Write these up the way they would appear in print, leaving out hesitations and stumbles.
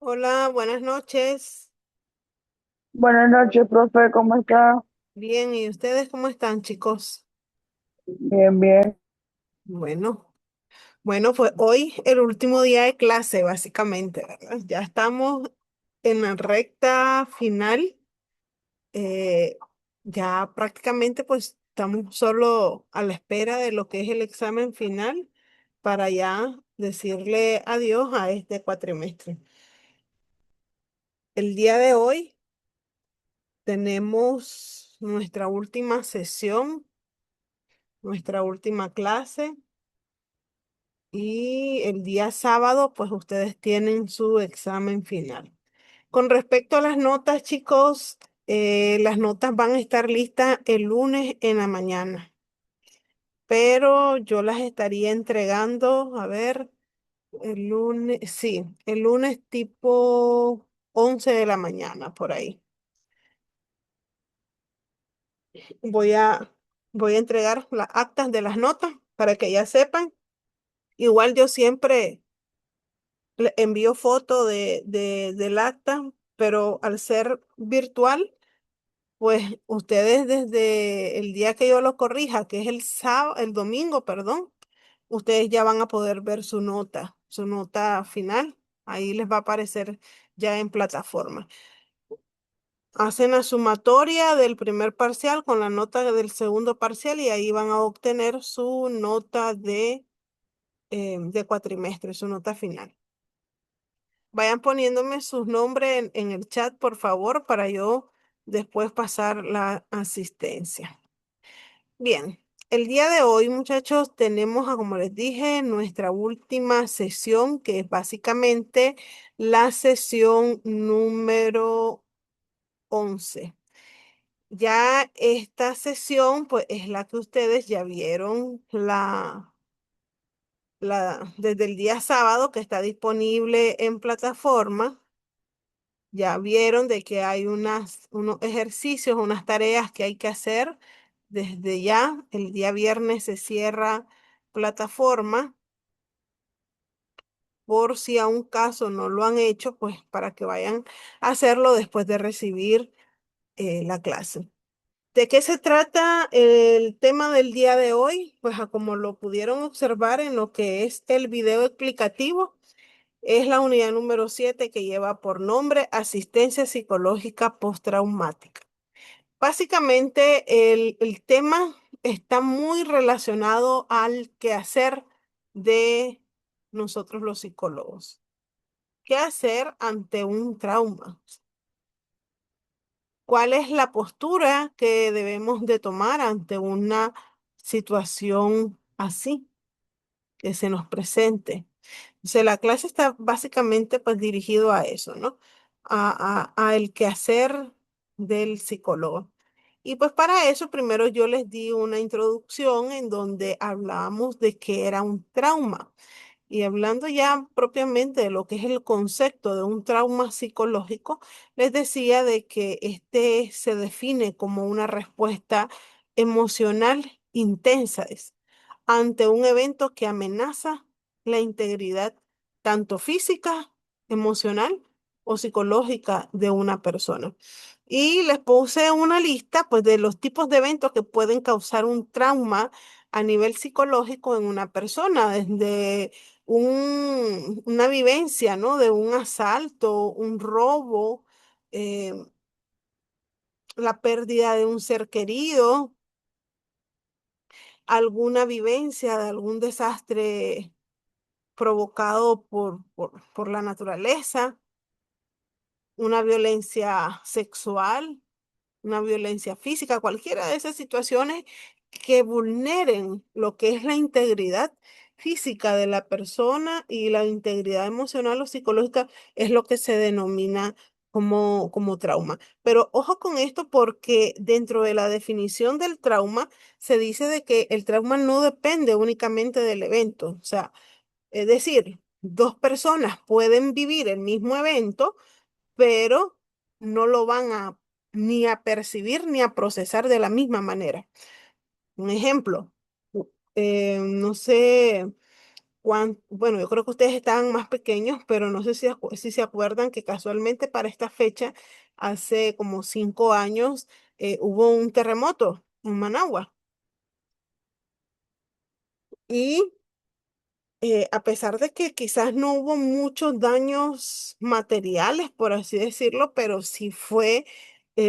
Hola, buenas noches. Buenas noches, profe, ¿cómo está? Bien, ¿y ustedes cómo están, chicos? Bien, bien. Bueno, bueno, fue hoy el último día de clase, básicamente, ¿verdad? Ya estamos en la recta final. eh, ya prácticamente pues estamos solo a la espera de lo que es el examen final para ya decirle adiós a este cuatrimestre. El día de hoy tenemos nuestra última sesión, nuestra última clase. Y el día sábado, pues ustedes tienen su examen final. Con respecto a las notas, chicos, las notas van a estar listas el lunes en la mañana, pero yo las estaría entregando, a ver, el lunes, sí, el lunes tipo 11 de la mañana, por ahí. Voy a, voy a entregar las actas de las notas para que ya sepan. Igual yo siempre le envío foto del acta, pero al ser virtual, pues ustedes desde el día que yo lo corrija, que es el sábado, el domingo, perdón, ustedes ya van a poder ver su nota final. Ahí les va a aparecer ya en plataforma. Hacen la sumatoria del primer parcial con la nota del segundo parcial y ahí van a obtener su nota de cuatrimestre, su nota final. Vayan poniéndome sus nombres en el chat, por favor, para yo después pasar la asistencia. Bien, el día de hoy, muchachos, tenemos, como les dije, nuestra última sesión, que es básicamente la sesión número 11. Ya esta sesión, pues, es la que ustedes ya vieron desde el día sábado, que está disponible en plataforma. Ya vieron de que hay unos ejercicios, unas tareas que hay que hacer desde ya. El día viernes se cierra plataforma. Por si a un caso no lo han hecho, pues para que vayan a hacerlo después de recibir la clase. ¿De qué se trata el tema del día de hoy? Pues como lo pudieron observar en lo que es el video explicativo, es la unidad número 7 que lleva por nombre Asistencia Psicológica Postraumática. Básicamente, el tema está muy relacionado al quehacer de nosotros los psicólogos. ¿Qué hacer ante un trauma? ¿Cuál es la postura que debemos de tomar ante una situación así que se nos presente? O sea, la clase está básicamente pues dirigido a eso, ¿no? A el quehacer del psicólogo. Y pues para eso primero yo les di una introducción en donde hablábamos de qué era un trauma. Y hablando ya propiamente de lo que es el concepto de un trauma psicológico, les decía de que este se define como una respuesta emocional intensa ante un evento que amenaza la integridad tanto física, emocional o psicológica de una persona. Y les puse una lista pues de los tipos de eventos que pueden causar un trauma a nivel psicológico en una persona, desde una vivencia, ¿no? De un asalto, un robo, eh, la pérdida de un ser querido, alguna vivencia de algún desastre provocado por la naturaleza, una violencia sexual, una violencia física, cualquiera de esas situaciones que vulneren lo que es la integridad física de la persona y la integridad emocional o psicológica es lo que se denomina como trauma. Pero ojo con esto porque dentro de la definición del trauma se dice de que el trauma no depende únicamente del evento. O sea, es decir, dos personas pueden vivir el mismo evento, pero no lo van a ni a percibir ni a procesar de la misma manera. Un ejemplo, no sé, bueno, yo creo que ustedes estaban más pequeños, pero no sé si se acuerdan que casualmente para esta fecha, hace como 5 años, hubo un terremoto en Managua. Y a pesar de que quizás no hubo muchos daños materiales, por así decirlo, pero sí fue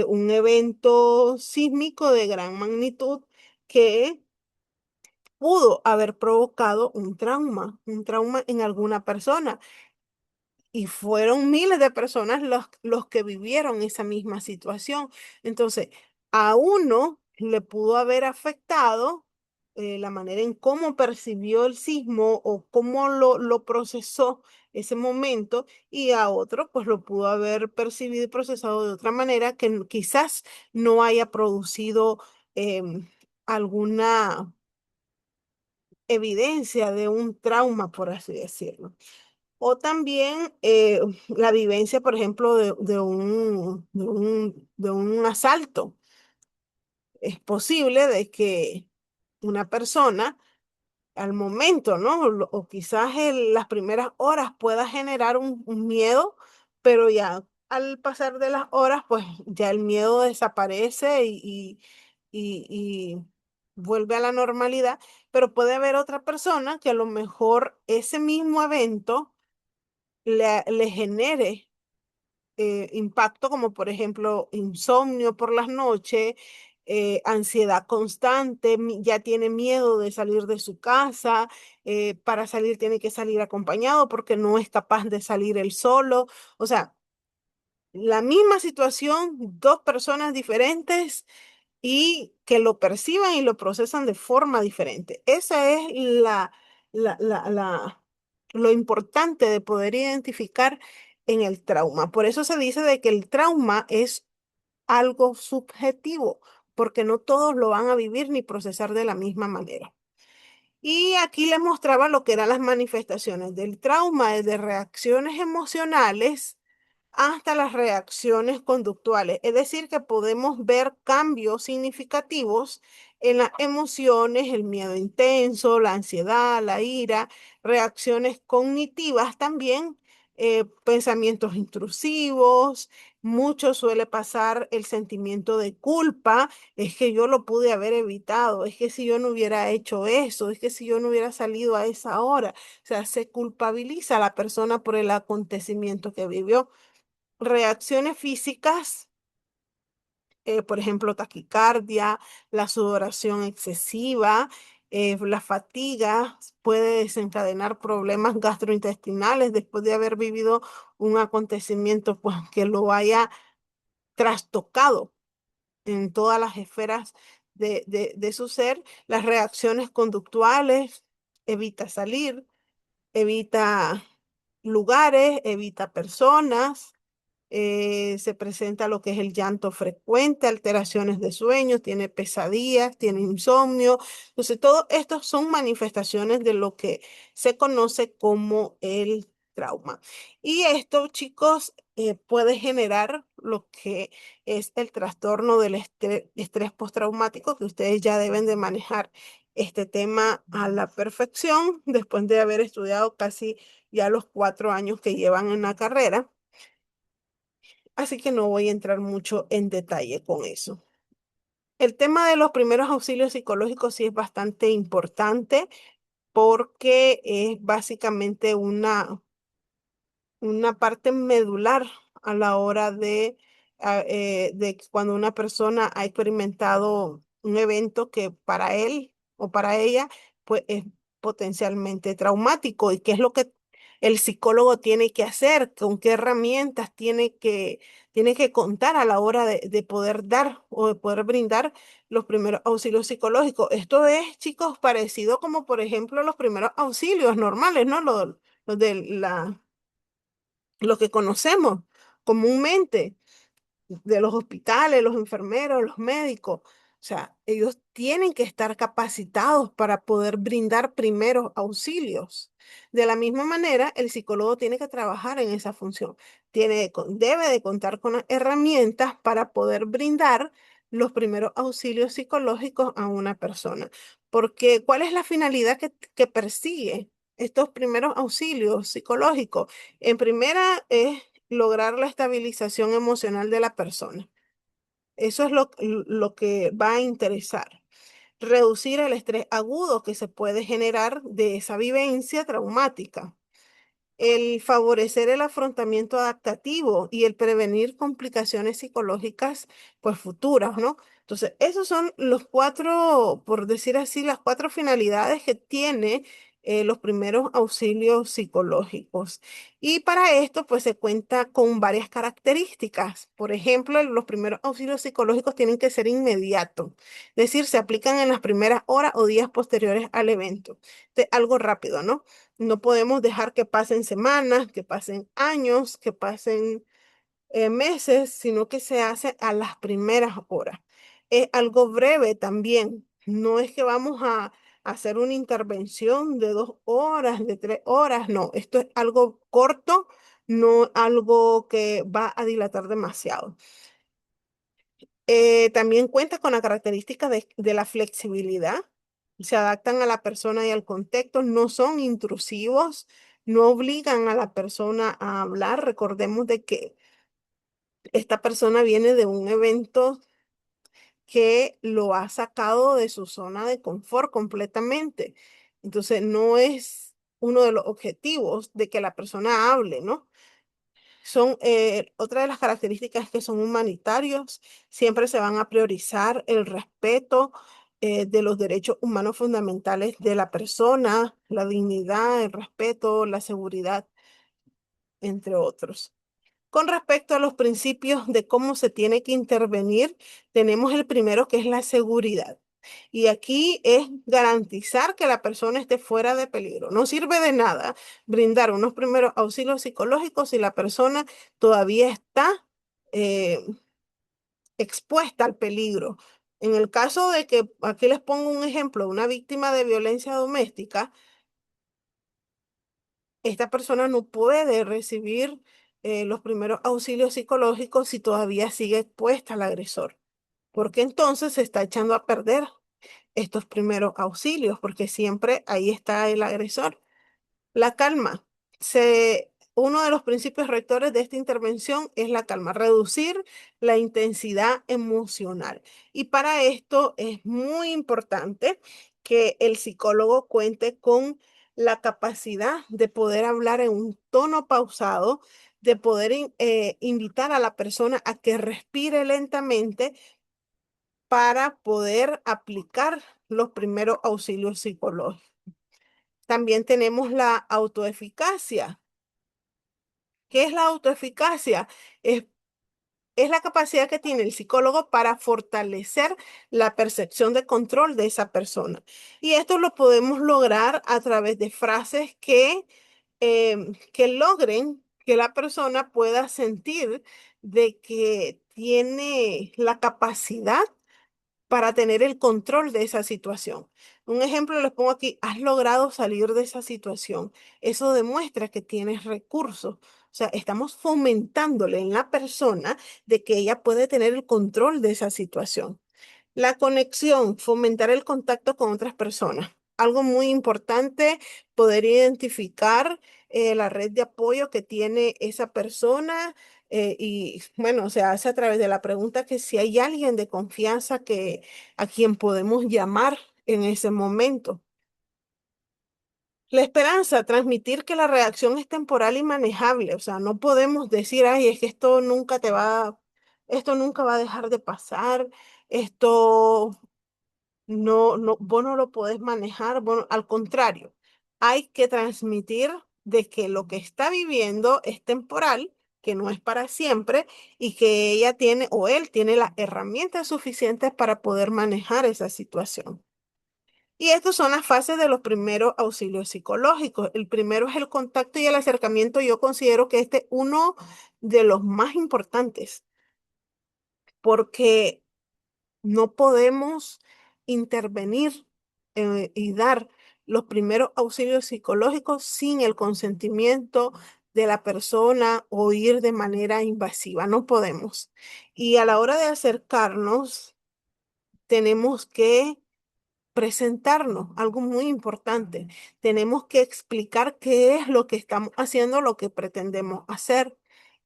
un evento sísmico de gran magnitud que pudo haber provocado un trauma en alguna persona. Y fueron miles de personas los que vivieron esa misma situación. Entonces, a uno le pudo haber afectado la manera en cómo percibió el sismo o cómo lo procesó ese momento, y a otro pues lo pudo haber percibido y procesado de otra manera que quizás no haya producido alguna evidencia de un trauma, por así decirlo. O también la vivencia, por ejemplo, de un asalto. Es posible de que una persona al momento, ¿no? O quizás en las primeras horas pueda generar un miedo, pero ya al pasar de las horas, pues ya el miedo desaparece y vuelve a la normalidad. Pero puede haber otra persona que a lo mejor ese mismo evento le genere impacto, como por ejemplo insomnio por las noches, ansiedad constante, ya tiene miedo de salir de su casa, para salir tiene que salir acompañado porque no es capaz de salir él solo. O sea, la misma situación, dos personas diferentes y que lo perciban y lo procesan de forma diferente. Esa es lo importante de poder identificar en el trauma. Por eso se dice de que el trauma es algo subjetivo, porque no todos lo van a vivir ni procesar de la misma manera. Y aquí les mostraba lo que eran las manifestaciones del trauma, desde reacciones emocionales hasta las reacciones conductuales. Es decir, que podemos ver cambios significativos en las emociones, el miedo intenso, la ansiedad, la ira, reacciones cognitivas también, pensamientos intrusivos. Mucho suele pasar el sentimiento de culpa. Es que yo lo pude haber evitado, es que si yo no hubiera hecho eso, es que si yo no hubiera salido a esa hora. O sea, se culpabiliza a la persona por el acontecimiento que vivió. Reacciones físicas, por ejemplo, taquicardia, la sudoración excesiva, la fatiga puede desencadenar problemas gastrointestinales después de haber vivido un acontecimiento pues, que lo haya trastocado en todas las esferas de su ser. Las reacciones conductuales: evita salir, evita lugares, evita personas. Se presenta lo que es el llanto frecuente, alteraciones de sueños, tiene pesadillas, tiene insomnio. Entonces, todo esto son manifestaciones de lo que se conoce como el trauma. Y esto, chicos, puede generar lo que es el trastorno del estrés postraumático, que ustedes ya deben de manejar este tema a la perfección después de haber estudiado casi ya los 4 años que llevan en la carrera. Así que no voy a entrar mucho en detalle con eso. El tema de los primeros auxilios psicológicos sí es bastante importante porque es básicamente una parte medular a la hora de cuando una persona ha experimentado un evento que para él o para ella pues es potencialmente traumático, y qué es lo que el psicólogo tiene que hacer, con qué herramientas tiene que contar a la hora de poder dar o de poder brindar los primeros auxilios psicológicos. Esto es, chicos, parecido como por ejemplo los primeros auxilios normales, ¿no? Los de lo que conocemos comúnmente de los hospitales, los enfermeros, los médicos. O sea, ellos tienen que estar capacitados para poder brindar primeros auxilios. De la misma manera, el psicólogo tiene que trabajar en esa función. Debe de contar con las herramientas para poder brindar los primeros auxilios psicológicos a una persona. Porque, ¿cuál es la finalidad que persigue estos primeros auxilios psicológicos? En primera es lograr la estabilización emocional de la persona. Eso es lo que va a interesar. Reducir el estrés agudo que se puede generar de esa vivencia traumática, el favorecer el afrontamiento adaptativo y el prevenir complicaciones psicológicas pues futuras, ¿no? Entonces, esos son los cuatro, por decir así, las cuatro finalidades que tiene los primeros auxilios psicológicos. Y para esto, pues se cuenta con varias características. Por ejemplo, los primeros auxilios psicológicos tienen que ser inmediatos, es decir, se aplican en las primeras horas o días posteriores al evento. Algo rápido, ¿no? No podemos dejar que pasen semanas, que pasen años, que pasen meses, sino que se hace a las primeras horas. Es algo breve también. No es que vamos a hacer una intervención de 2 horas, de 3 horas. No, esto es algo corto, no algo que va a dilatar demasiado. También cuenta con la característica de la flexibilidad. Se adaptan a la persona y al contexto, no son intrusivos, no obligan a la persona a hablar. Recordemos de que esta persona viene de un evento que lo ha sacado de su zona de confort completamente. Entonces, no es uno de los objetivos de que la persona hable, ¿no? Son, otra de las características es que son humanitarios, siempre se van a priorizar el respeto de los derechos humanos fundamentales de la persona, la dignidad, el respeto, la seguridad, entre otros. Con respecto a los principios de cómo se tiene que intervenir, tenemos el primero que es la seguridad. Y aquí es garantizar que la persona esté fuera de peligro. No sirve de nada brindar unos primeros auxilios psicológicos si la persona todavía está eh, expuesta al peligro. En el caso de que, aquí les pongo un ejemplo, una víctima de violencia doméstica, esta persona no puede recibir los primeros auxilios psicológicos si todavía sigue expuesta al agresor, porque entonces se está echando a perder estos primeros auxilios, porque siempre ahí está el agresor. La calma. Uno de los principios rectores de esta intervención es la calma, reducir la intensidad emocional. Y para esto es muy importante que el psicólogo cuente con la capacidad de poder hablar en un tono pausado, de poder invitar a la persona a que respire lentamente para poder aplicar los primeros auxilios psicológicos. También tenemos la autoeficacia. ¿Qué es la autoeficacia? Es, es la capacidad que tiene el psicólogo para fortalecer la percepción de control de esa persona. Y esto lo podemos lograr a través de frases que logren que la persona pueda sentir de que tiene la capacidad para tener el control de esa situación. Un ejemplo les pongo aquí, has logrado salir de esa situación. Eso demuestra que tienes recursos. O sea, estamos fomentándole en la persona de que ella puede tener el control de esa situación. La conexión, fomentar el contacto con otras personas. Algo muy importante, poder identificar la red de apoyo que tiene esa persona y bueno, se hace a través de la pregunta que si hay alguien de confianza que a quien podemos llamar en ese momento. La esperanza, transmitir que la reacción es temporal y manejable. O sea, no podemos decir, ay, es que esto nunca va a dejar de pasar, esto vos no lo podés manejar, bueno, al contrario, hay que transmitir de que lo que está viviendo es temporal, que no es para siempre y que ella tiene o él tiene las herramientas suficientes para poder manejar esa situación. Y estas son las fases de los primeros auxilios psicológicos. El primero es el contacto y el acercamiento. Yo considero que este es uno de los más importantes porque no podemos intervenir y dar los primeros auxilios psicológicos sin el consentimiento de la persona o ir de manera invasiva. No podemos. Y a la hora de acercarnos, tenemos que presentarnos, algo muy importante. Tenemos que explicar qué es lo que estamos haciendo, lo que pretendemos hacer.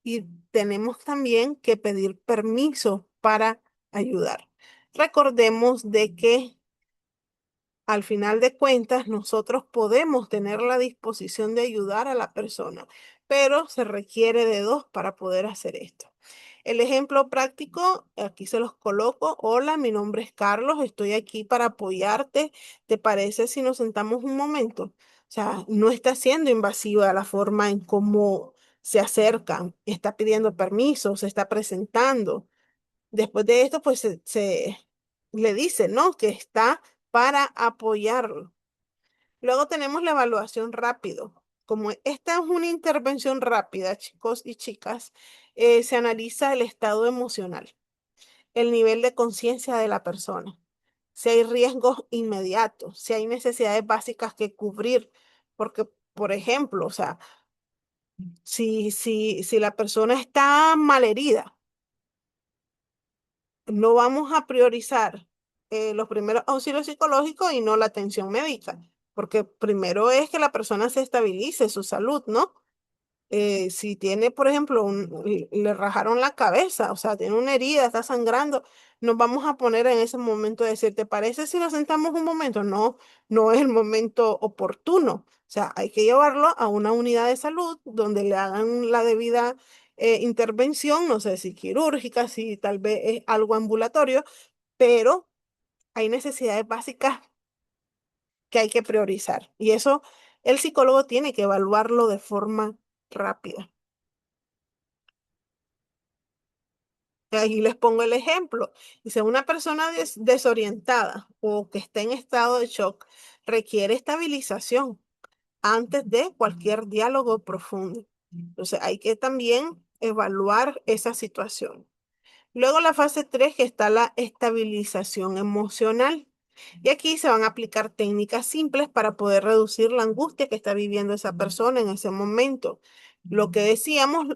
Y tenemos también que pedir permiso para ayudar. Recordemos de que al final de cuentas, nosotros podemos tener la disposición de ayudar a la persona, pero se requiere de dos para poder hacer esto. El ejemplo práctico, aquí se los coloco. Hola, mi nombre es Carlos, estoy aquí para apoyarte. ¿Te parece si nos sentamos un momento? O sea, no está siendo invasiva la forma en cómo se acercan, está pidiendo permiso, se está presentando. Después de esto, pues se le dice, ¿no? Que está para apoyarlo. Luego tenemos la evaluación rápido. Como esta es una intervención rápida, chicos y chicas, se analiza el estado emocional, el nivel de conciencia de la persona, si hay riesgos inmediatos, si hay necesidades básicas que cubrir, porque, por ejemplo, o sea, si la persona está malherida, no vamos a priorizar los primeros auxilios psicológicos y no la atención médica, porque primero es que la persona se estabilice su salud, ¿no? Si tiene, por ejemplo, le rajaron la cabeza, o sea, tiene una herida, está sangrando, nos vamos a poner en ese momento de decir, ¿te parece si nos sentamos un momento? No, no es el momento oportuno. O sea, hay que llevarlo a una unidad de salud donde le hagan la debida intervención, no sé si quirúrgica, si tal vez es algo ambulatorio, pero hay necesidades básicas que hay que priorizar. Y eso el psicólogo tiene que evaluarlo de forma rápida. Ahí les pongo el ejemplo. Dice, una persona desorientada o que está en estado de shock requiere estabilización antes de cualquier diálogo profundo. Entonces, hay que también evaluar esa situación. Luego la fase 3 que está la estabilización emocional. Y aquí se van a aplicar técnicas simples para poder reducir la angustia que está viviendo esa persona en ese momento. Lo que decíamos,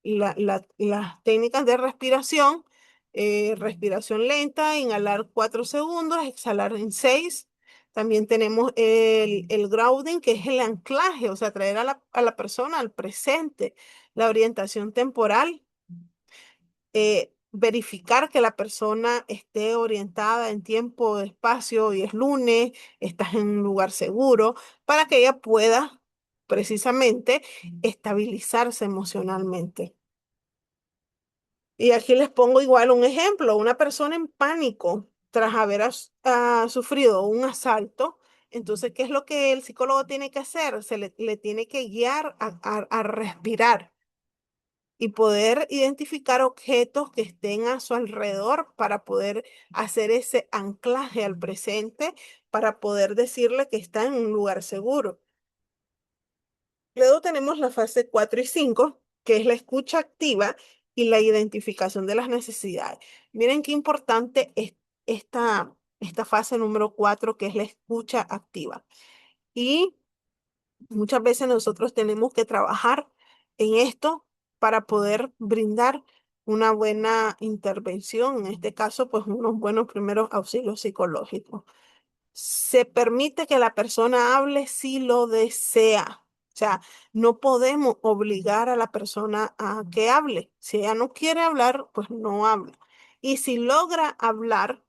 las técnicas de respiración, respiración lenta, inhalar 4 segundos, exhalar en 6. También tenemos el grounding, que es el anclaje, o sea, traer a la persona al presente, la orientación temporal, verificar que la persona esté orientada en tiempo, espacio y es lunes, estás en un lugar seguro, para que ella pueda precisamente estabilizarse emocionalmente. Y aquí les pongo igual un ejemplo, una persona en pánico tras haber sufrido un asalto. Entonces, ¿qué es lo que el psicólogo tiene que hacer? Le tiene que guiar a respirar y poder identificar objetos que estén a su alrededor para poder hacer ese anclaje al presente, para poder decirle que está en un lugar seguro. Luego tenemos la fase 4 y 5 que es la escucha activa y la identificación de las necesidades. Miren qué importante es esta fase número 4 que es la escucha activa. Y muchas veces nosotros tenemos que trabajar en esto para poder brindar una buena intervención, en este caso, pues unos buenos primeros auxilios psicológicos. Se permite que la persona hable si lo desea. O sea, no podemos obligar a la persona a que hable. Si ella no quiere hablar, pues no habla. Y si logra hablar,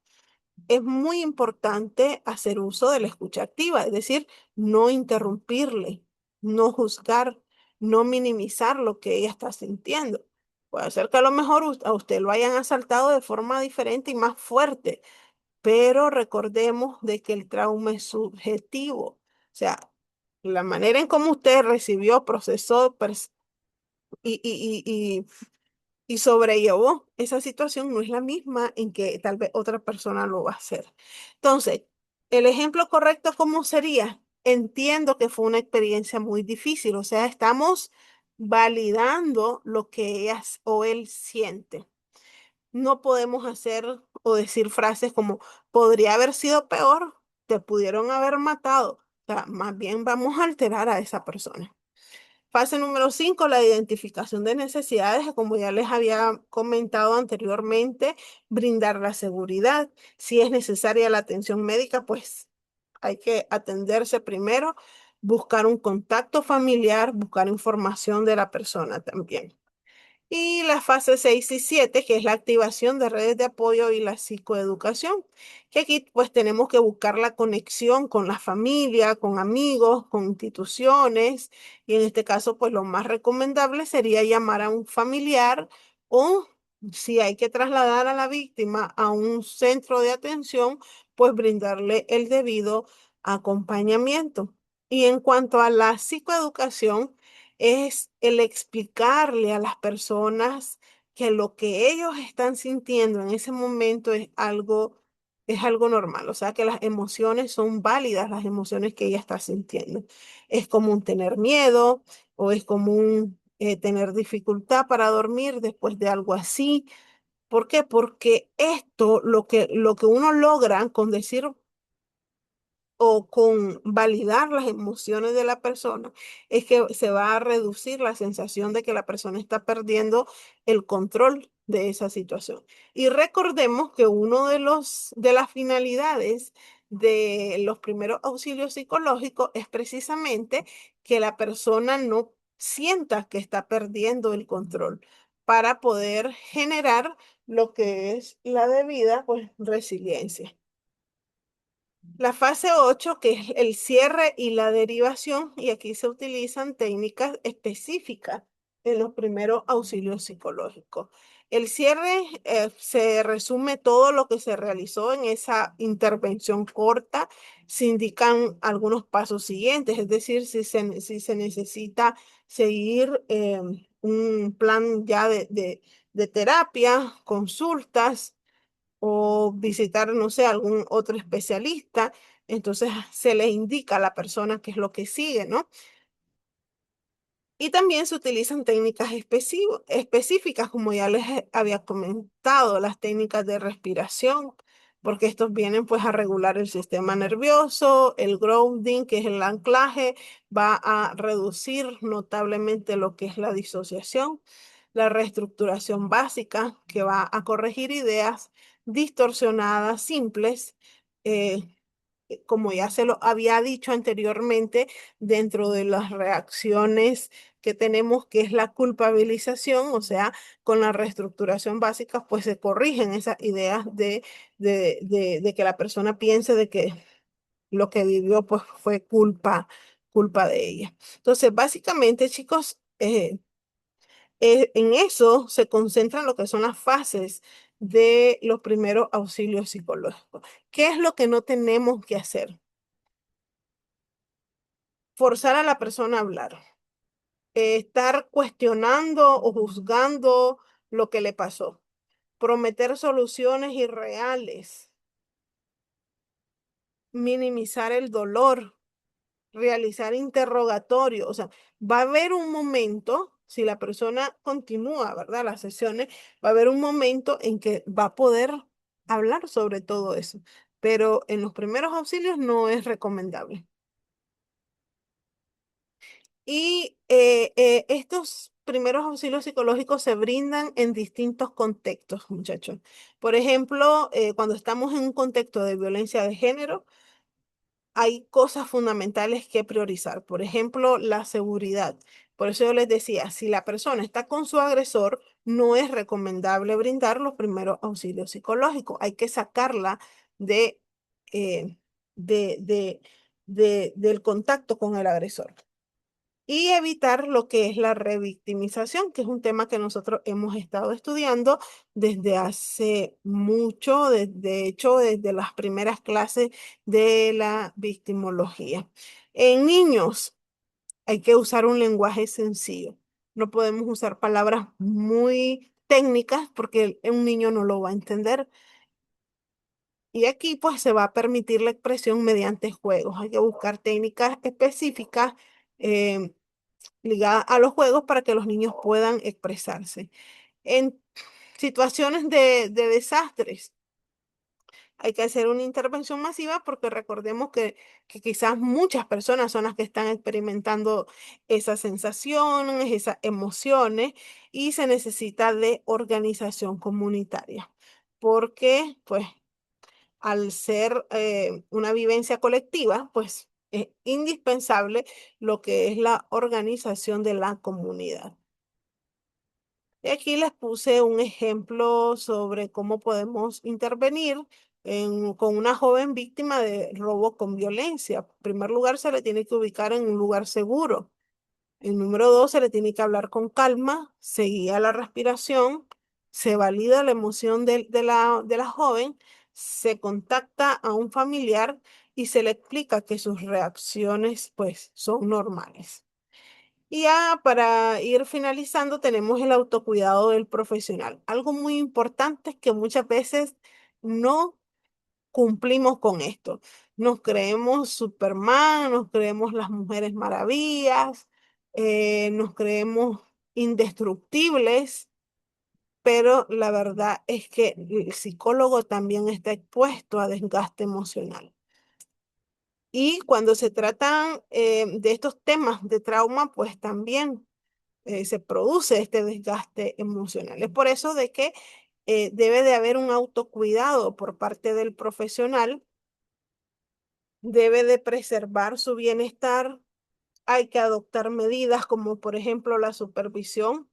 es muy importante hacer uso de la escucha activa, es decir, no interrumpirle, no juzgar, no minimizar lo que ella está sintiendo. Puede ser que a lo mejor a usted lo hayan asaltado de forma diferente y más fuerte, pero recordemos de que el trauma es subjetivo. O sea, la manera en cómo usted recibió, procesó y y sobrellevó esa situación no es la misma en que tal vez otra persona lo va a hacer. Entonces, el ejemplo correcto, ¿cómo sería? Entiendo que fue una experiencia muy difícil, o sea, estamos validando lo que ellas o él siente. No podemos hacer o decir frases como podría haber sido peor, te pudieron haber matado. O sea, más bien vamos a alterar a esa persona. Fase número 5, la identificación de necesidades, como ya les había comentado anteriormente, brindar la seguridad. Si es necesaria la atención médica, pues hay que atenderse primero, buscar un contacto familiar, buscar información de la persona también. Y la fase 6 y 7, que es la activación de redes de apoyo y la psicoeducación, que aquí pues tenemos que buscar la conexión con la familia, con amigos, con instituciones, y en este caso pues lo más recomendable sería llamar a un familiar o si hay que trasladar a la víctima a un centro de atención, pues brindarle el debido acompañamiento. Y en cuanto a la psicoeducación, es el explicarle a las personas que lo que ellos están sintiendo en ese momento es algo normal, o sea que las emociones son válidas, las emociones que ella está sintiendo. Es común tener miedo o es común tener dificultad para dormir después de algo así. ¿Por qué? Porque esto, lo que uno logra con decir o con validar las emociones de la persona, es que se va a reducir la sensación de que la persona está perdiendo el control de esa situación. Y recordemos que uno de las finalidades de los primeros auxilios psicológicos es precisamente que la persona no sienta que está perdiendo el control para poder generar lo que es la debida, pues, resiliencia. La fase 8, que es el cierre y la derivación, y aquí se utilizan técnicas específicas en los primeros auxilios psicológicos. El cierre se resume todo lo que se realizó en esa intervención corta, se indican algunos pasos siguientes, es decir, si se necesita seguir un plan ya de terapia, consultas o visitar, no sé, algún otro especialista, entonces se le indica a la persona qué es lo que sigue, ¿no? Y también se utilizan técnicas específicas, como ya les había comentado, las técnicas de respiración, porque estos vienen pues a regular el sistema nervioso, el grounding, que es el anclaje, va a reducir notablemente lo que es la disociación, la reestructuración básica, que va a corregir ideas distorsionadas, simples, eh, como ya se lo había dicho anteriormente, dentro de las reacciones que tenemos, que es la culpabilización, o sea, con la reestructuración básica, pues se corrigen esas ideas de que la persona piense de que lo que vivió pues fue culpa de ella. Entonces, básicamente, chicos, en eso se concentran lo que son las fases de los primeros auxilios psicológicos. ¿Qué es lo que no tenemos que hacer? Forzar a la persona a hablar, estar cuestionando o juzgando lo que le pasó, prometer soluciones irreales, minimizar el dolor, realizar interrogatorio. O sea, va a haber un momento, si la persona continúa, ¿verdad? Las sesiones, va a haber un momento en que va a poder hablar sobre todo eso, pero en los primeros auxilios no es recomendable. Y estos primeros auxilios psicológicos se brindan en distintos contextos, muchachos. Por ejemplo, cuando estamos en un contexto de violencia de género, hay cosas fundamentales que priorizar. Por ejemplo, la seguridad. Por eso yo les decía, si la persona está con su agresor, no es recomendable brindar los primeros auxilios psicológicos. Hay que sacarla de, eh, de, del contacto con el agresor y evitar lo que es la revictimización, que es un tema que nosotros hemos estado estudiando desde hace mucho, de hecho, desde las primeras clases de la victimología. En niños hay que usar un lenguaje sencillo. No podemos usar palabras muy técnicas porque un niño no lo va a entender. Y aquí pues se va a permitir la expresión mediante juegos. Hay que buscar técnicas específicas eh, ligada a los juegos para que los niños puedan expresarse. En situaciones de desastres, hay que hacer una intervención masiva porque recordemos que quizás muchas personas son las que están experimentando esas sensaciones, esas emociones y se necesita de organización comunitaria. Porque, pues, al ser una vivencia colectiva, pues es indispensable lo que es la organización de la comunidad. Y aquí les puse un ejemplo sobre cómo podemos intervenir con una joven víctima de robo con violencia. En primer lugar, se le tiene que ubicar en un lugar seguro. En número dos, se le tiene que hablar con calma, se guía la respiración, se valida la emoción de la joven, se contacta a un familiar y se le explica que sus reacciones pues son normales. Y ya para ir finalizando, tenemos el autocuidado del profesional. Algo muy importante es que muchas veces no cumplimos con esto. Nos creemos Superman, nos creemos las mujeres maravillas, nos creemos indestructibles, pero la verdad es que el psicólogo también está expuesto a desgaste emocional. Y cuando se tratan de estos temas de trauma, pues también se produce este desgaste emocional. Es por eso de que debe de haber un autocuidado por parte del profesional, debe de preservar su bienestar, hay que adoptar medidas como por ejemplo la supervisión,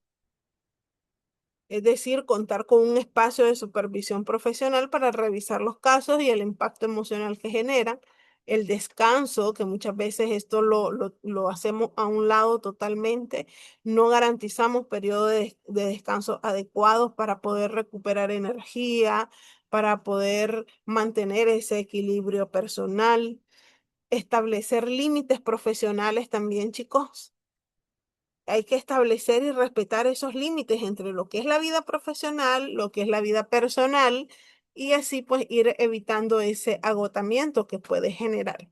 es decir, contar con un espacio de supervisión profesional para revisar los casos y el impacto emocional que generan. El descanso, que muchas veces esto lo hacemos a un lado totalmente, no garantizamos periodos de descanso adecuados para poder recuperar energía, para poder mantener ese equilibrio personal, establecer límites profesionales también, chicos. Hay que establecer y respetar esos límites entre lo que es la vida profesional, lo que es la vida personal, y así pues ir evitando ese agotamiento que puede generar.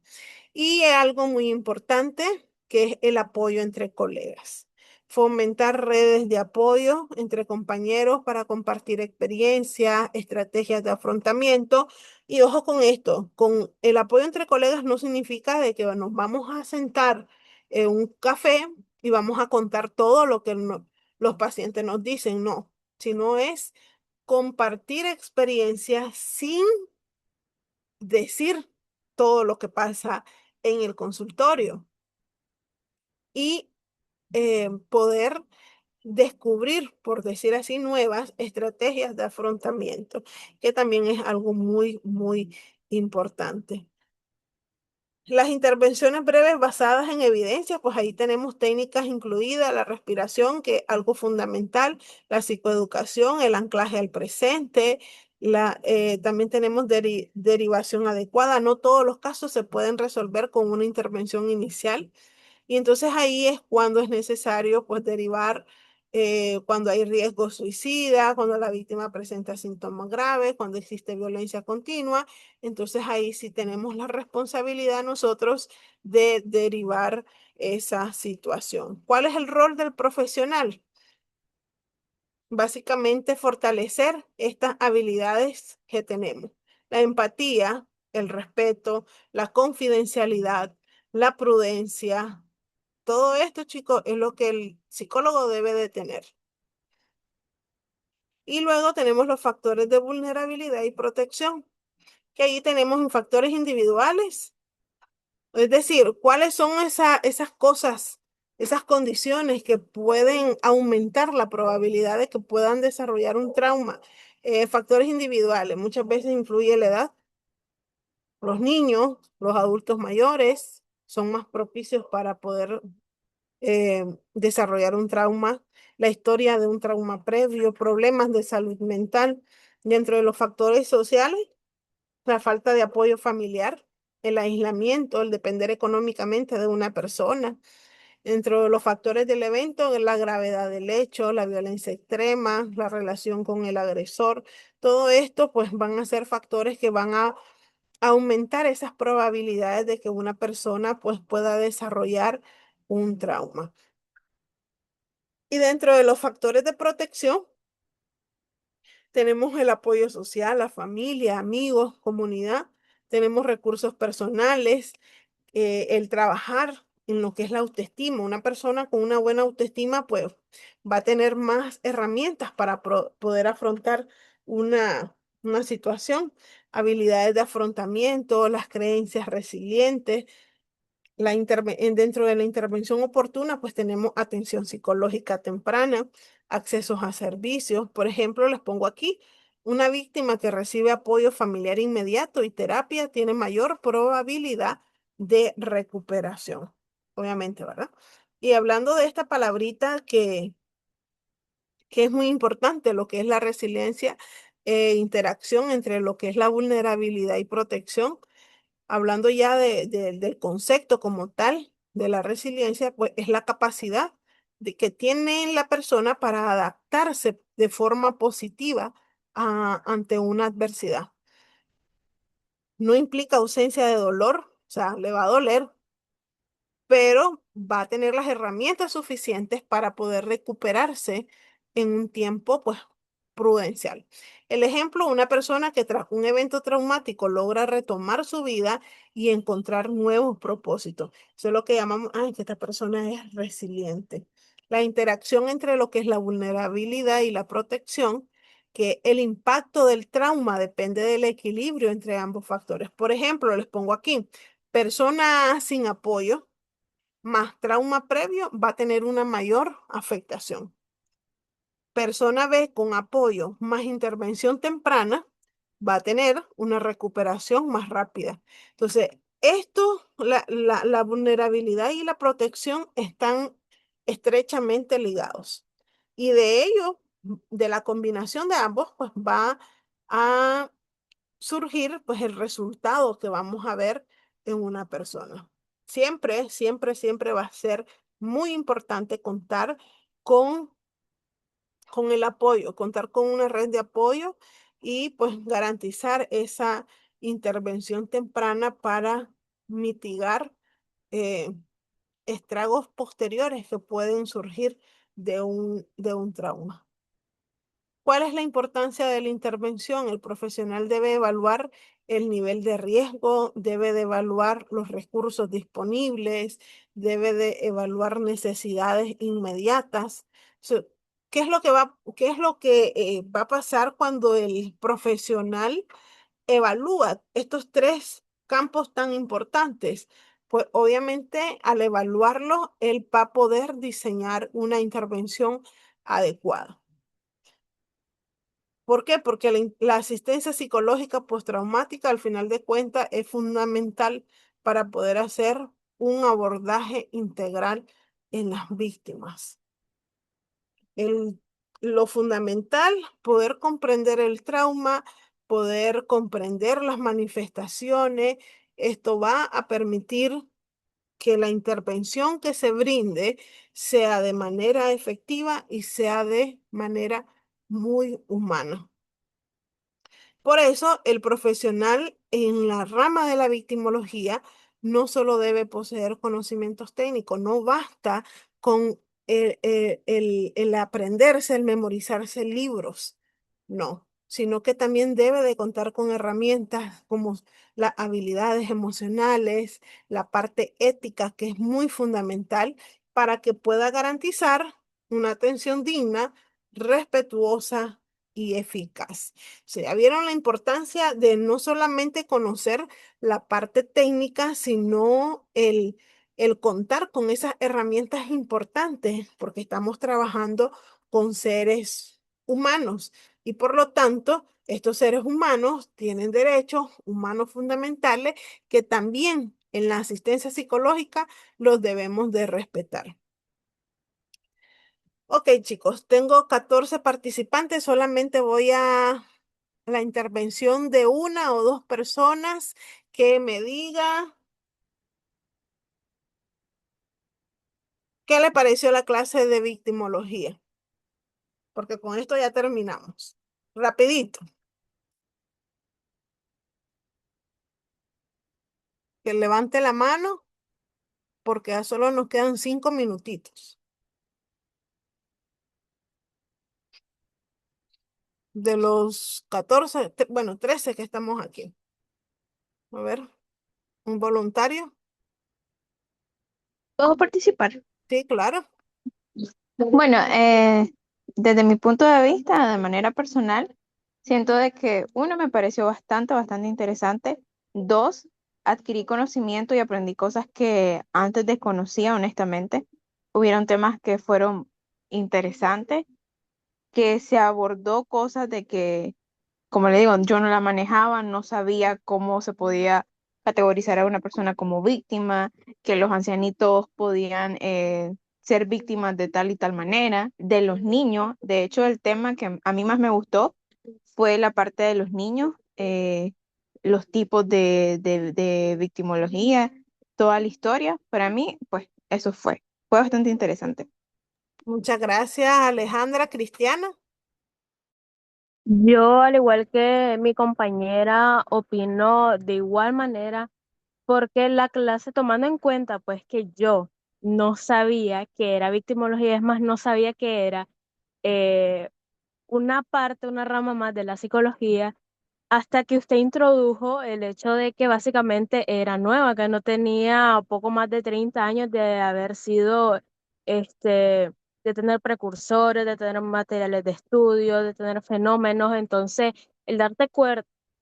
Y algo muy importante, que es el apoyo entre colegas. Fomentar redes de apoyo entre compañeros para compartir experiencias, estrategias de afrontamiento. Y ojo con esto, con el apoyo entre colegas no significa de que nos vamos a sentar en un café y vamos a contar todo lo que los pacientes nos dicen, no, sino es compartir experiencias sin decir todo lo que pasa en el consultorio y poder descubrir, por decir así, nuevas estrategias de afrontamiento, que también es algo muy, muy importante. Las intervenciones breves basadas en evidencia, pues ahí tenemos técnicas incluidas, la respiración, que es algo fundamental, la psicoeducación, el anclaje al presente, también tenemos derivación adecuada. No todos los casos se pueden resolver con una intervención inicial. Y entonces ahí es cuando es necesario pues derivar cuando hay riesgo suicida, cuando la víctima presenta síntomas graves, cuando existe violencia continua. Entonces ahí sí tenemos la responsabilidad nosotros de derivar esa situación. ¿Cuál es el rol del profesional? Básicamente fortalecer estas habilidades que tenemos. La empatía, el respeto, la confidencialidad, la prudencia. Todo esto, chicos, es lo que el psicólogo debe de tener. Y luego tenemos los factores de vulnerabilidad y protección, que ahí tenemos factores individuales. Es decir, cuáles son esas cosas, esas condiciones que pueden aumentar la probabilidad de que puedan desarrollar un trauma. Factores individuales, muchas veces influye la edad. Los niños, los adultos mayores son más propicios para poder eh, desarrollar un trauma, la historia de un trauma previo, problemas de salud mental. Dentro de los factores sociales, la falta de apoyo familiar, el aislamiento, el depender económicamente de una persona. Dentro de los factores del evento, la gravedad del hecho, la violencia extrema, la relación con el agresor. Todo esto pues van a ser factores que van a aumentar esas probabilidades de que una persona pues pueda desarrollar un trauma. Y dentro de los factores de protección, Tenemos el apoyo social, la familia, amigos, comunidad. Tenemos recursos personales, el trabajar en lo que es la autoestima. Una persona con una buena autoestima, pues va a tener más herramientas para poder afrontar una situación, habilidades de afrontamiento, las creencias resilientes. Dentro de la intervención oportuna, pues tenemos atención psicológica temprana, accesos a servicios. Por ejemplo, les pongo aquí, una víctima que recibe apoyo familiar inmediato y terapia tiene mayor probabilidad de recuperación, obviamente, ¿verdad? Y hablando de esta palabrita que es muy importante, lo que es la resiliencia e interacción entre lo que es la vulnerabilidad y protección. Hablando ya del concepto como tal de la resiliencia, pues es la capacidad que tiene la persona para adaptarse de forma positiva ante una adversidad. No implica ausencia de dolor, o sea, le va a doler, pero va a tener las herramientas suficientes para poder recuperarse en un tiempo, pues, prudencial. El ejemplo, una persona que tras un evento traumático logra retomar su vida y encontrar nuevos propósitos. Eso es lo que llamamos, ay, que esta persona es resiliente. La interacción entre lo que es la vulnerabilidad y la protección, que el impacto del trauma depende del equilibrio entre ambos factores. Por ejemplo, les pongo aquí, persona sin apoyo más trauma previo va a tener una mayor afectación. Persona B con apoyo más intervención temprana va a tener una recuperación más rápida. Entonces, esto, la vulnerabilidad y la protección están estrechamente ligados. Y de ello, de la combinación de ambos, pues va a surgir pues el resultado que vamos a ver en una persona. Siempre, siempre, siempre va a ser muy importante contar con, con el apoyo, contar con una red de apoyo y pues garantizar esa intervención temprana para mitigar eh, estragos posteriores que pueden surgir de un trauma. ¿Cuál es la importancia de la intervención? El profesional debe evaluar el nivel de riesgo, debe de evaluar los recursos disponibles, debe de evaluar necesidades inmediatas. So, ¿qué es lo que va a pasar cuando el profesional evalúa estos tres campos tan importantes? Pues obviamente al evaluarlo, él va a poder diseñar una intervención adecuada. ¿Por qué? Porque la asistencia psicológica postraumática, al final de cuentas, es fundamental para poder hacer un abordaje integral en las víctimas. El- lo fundamental, poder comprender el trauma, poder comprender las manifestaciones. Esto va a permitir que la intervención que se brinde sea de manera efectiva y sea de manera muy humana. Por eso, el profesional en la rama de la victimología no solo debe poseer conocimientos técnicos, no basta con el aprenderse, el memorizarse libros, no, sino que también debe de contar con herramientas como las habilidades emocionales, la parte ética, que es muy fundamental para que pueda garantizar una atención digna, respetuosa y eficaz. Se ya vieron la importancia de no solamente conocer la parte técnica, sino el contar con esas herramientas importantes, porque estamos trabajando con seres humanos y por lo tanto, estos seres humanos tienen derechos humanos fundamentales que también en la asistencia psicológica los debemos de respetar. Ok, chicos, tengo 14 participantes, solamente voy a la intervención de una o dos personas que me diga qué le pareció la clase de victimología, porque con esto ya terminamos. Rapidito, que levante la mano porque ya solo nos quedan 5 minutitos. de los 14, bueno, 13 que estamos aquí. A ver, un voluntario. ¿Puedo participar? Sí, claro. Bueno, desde mi punto de vista, de manera personal, siento de que uno me pareció bastante interesante. Dos, adquirí conocimiento y aprendí cosas que antes desconocía, honestamente. Hubieron temas que fueron interesantes, que se abordó cosas de que, como le digo, yo no la manejaba, no sabía cómo se podía categorizar a una persona como víctima, que los ancianitos podían ser víctimas de tal y tal manera, de los niños. De hecho, el tema que a mí más me gustó fue la parte de los niños, los tipos de victimología, toda la historia. Para mí, pues eso fue bastante interesante. Muchas gracias, Alejandra. Cristiana. Yo, al igual que mi compañera, opino de igual manera, porque la clase, tomando en cuenta, pues que yo no sabía que era victimología, es más, no sabía que era eh, una parte, una rama más de la psicología, hasta que usted introdujo el hecho de que básicamente era nueva, que no tenía poco más de 30 años de haber sido, de tener precursores, de tener materiales de estudio, de tener fenómenos. Entonces, el darte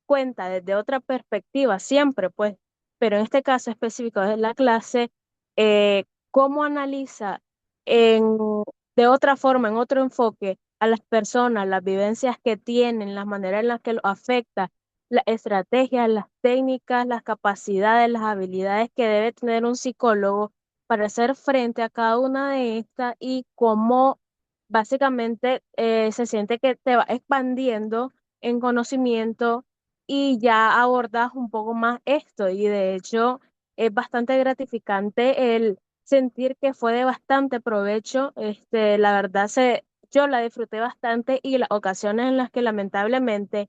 cuenta desde otra perspectiva, siempre, pues, pero en este caso específico de la clase, cómo analiza en, de otra forma, en otro enfoque a las personas, las vivencias que tienen, las maneras en las que lo afecta, las estrategias, las técnicas, las capacidades, las habilidades que debe tener un psicólogo para hacer frente a cada una de estas y cómo básicamente se siente que te va expandiendo en conocimiento y ya abordas un poco más esto. Y de hecho es bastante gratificante el sentir que fue de bastante provecho. La verdad yo la disfruté bastante y las ocasiones en las que lamentablemente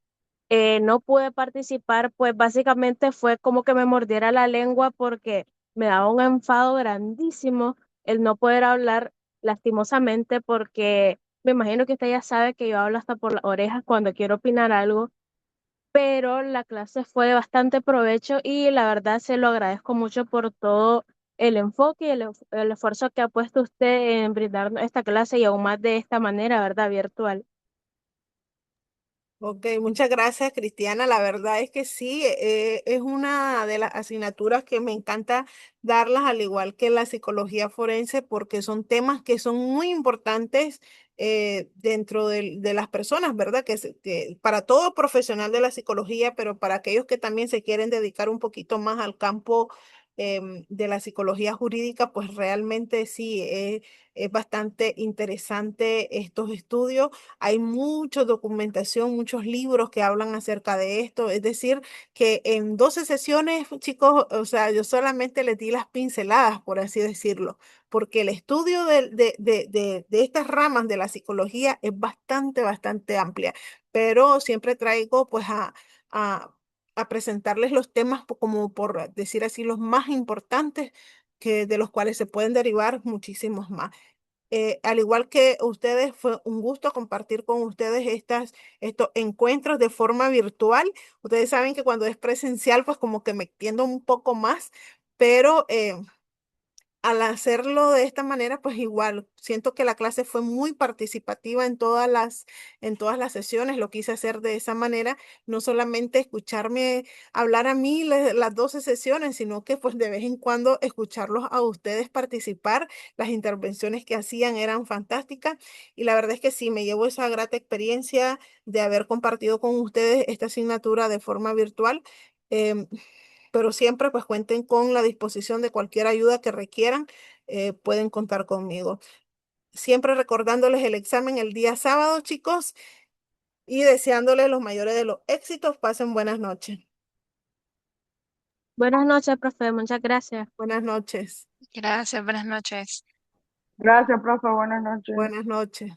no pude participar, pues básicamente fue como que me mordiera la lengua porque me daba un enfado grandísimo el no poder hablar lastimosamente porque me imagino que usted ya sabe que yo hablo hasta por las orejas cuando quiero opinar algo, pero la clase fue de bastante provecho y la verdad se lo agradezco mucho por todo el enfoque y el esfuerzo que ha puesto usted en brindarnos esta clase y aún más de esta manera, ¿verdad? Virtual. Ok, muchas gracias, Cristiana. La verdad es que sí, es una de las asignaturas que me encanta darlas, al igual que la psicología forense, porque son temas que son muy importantes dentro de las personas, ¿verdad? Que para todo profesional de la psicología, pero para aquellos que también se quieren dedicar un poquito más al campo de la psicología jurídica, pues realmente sí, es bastante interesante estos estudios. Hay mucha documentación, muchos libros que hablan acerca de esto. Es decir, que en 12 sesiones, chicos, o sea, yo solamente les di las pinceladas, por así decirlo, porque el estudio de estas ramas de la psicología es bastante amplia, pero siempre traigo pues a, a presentarles los temas como por decir así, los más importantes de los cuales se pueden derivar muchísimos más. Al igual que ustedes, fue un gusto compartir con ustedes estos encuentros de forma virtual. Ustedes saben que cuando es presencial, pues como que me extiendo un poco más, pero al hacerlo de esta manera, pues igual, siento que la clase fue muy participativa en todas las sesiones, lo quise hacer de esa manera, no solamente escucharme hablar a mí las 12 sesiones, sino que pues de vez en cuando escucharlos a ustedes participar, las intervenciones que hacían eran fantásticas y la verdad es que sí, me llevo esa grata experiencia de haber compartido con ustedes esta asignatura de forma virtual. Em, pero siempre pues cuenten con la disposición de cualquier ayuda que requieran, pueden contar conmigo. Siempre recordándoles el examen el día sábado, chicos, y deseándoles los mayores de los éxitos. Pasen buenas noches. Buenas noches, profe. Muchas gracias. Buenas noches. Gracias, buenas noches. Gracias, profe. Buenas noches. Buenas noches.